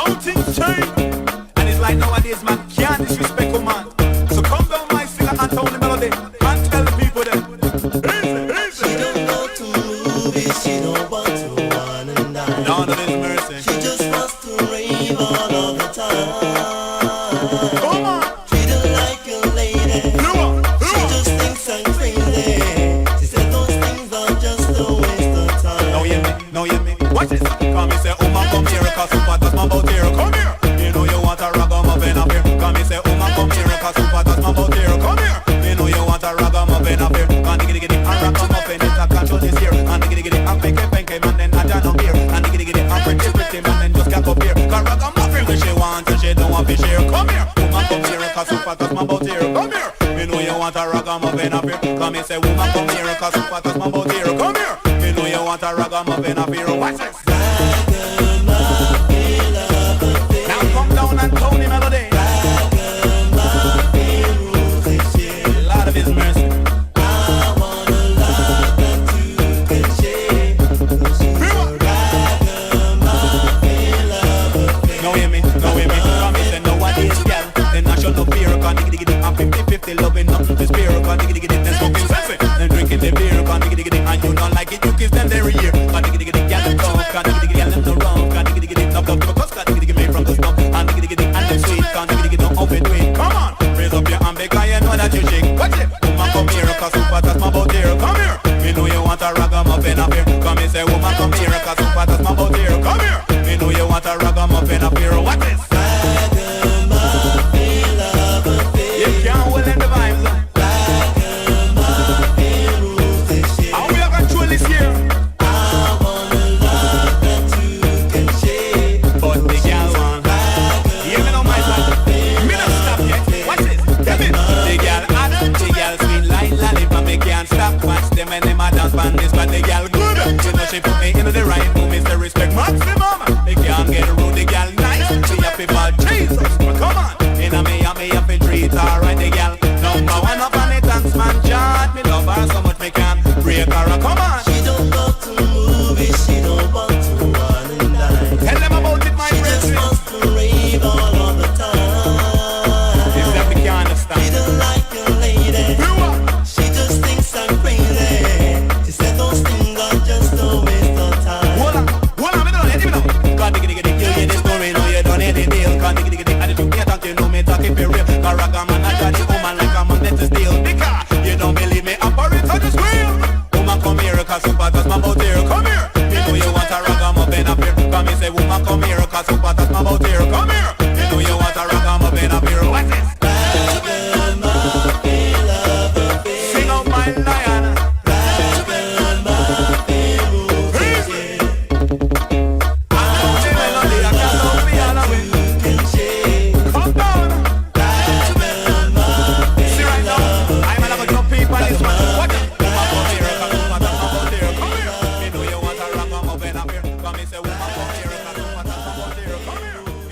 Now things change, and it's like nowadays man can't disrespect a man. So come down my singer and tell the melody and tell the people that easy. She don't go to movies, she don't want to wine and dine. Lord of His mercy. She just wants to rave all of the time. Come on. Treat her like a lady. She just thinks I'm crazy. She said those things are just a waste of time. Now hear me, watch this. Come me say, man, come here, cause super does my bout here. Come here. You know you want a ragamuffin up here. Come me say, man, come here, cause super does my bout here. Come here. You know you want a ragamuffin up here. Can diggy diggy and ragamuffin, it's a control this here. And diggy diggy and penke, man, then I don't here. And diggy diggy and pretty, man, then just cap up here. Cause ragamuffin, when she wants and she don't want to share. Come here. Woman, come here, cause super does my bout here. Come here. You know you want a ragamuffin up here. Come me say, woman, come here, cause super does my bout here. Come here. You know you want a ragamuffin up here. Watch this. Now come down and Tony Melody. Lord of His mercy. I wanna love that you can share. Now hear me. Come me say nowadays, girl. Then I show no fear. Cause diggy diggy and 50-50 loving nothing to spare. Cause diggy diggy then smoking sexy. Then drinking the beer. Cause diggy diggy and you don't like it, you kiss them every year. Cause diggy diggy girl them tough. Cause diggy diggy girl them no wrong. Cause diggy diggy knock up to a cause. Cause diggy diggy made from the stump. And diggy diggy and them sweet. Cause diggy diggy don't overdo. Come on, raise up your hand because you know that you shake. Watch it. Woman come here, cause super that's my bout here. Come here. Me know you want a ragamuffin up here. Come here, say woman come here, cause super that's my bout here. Come here.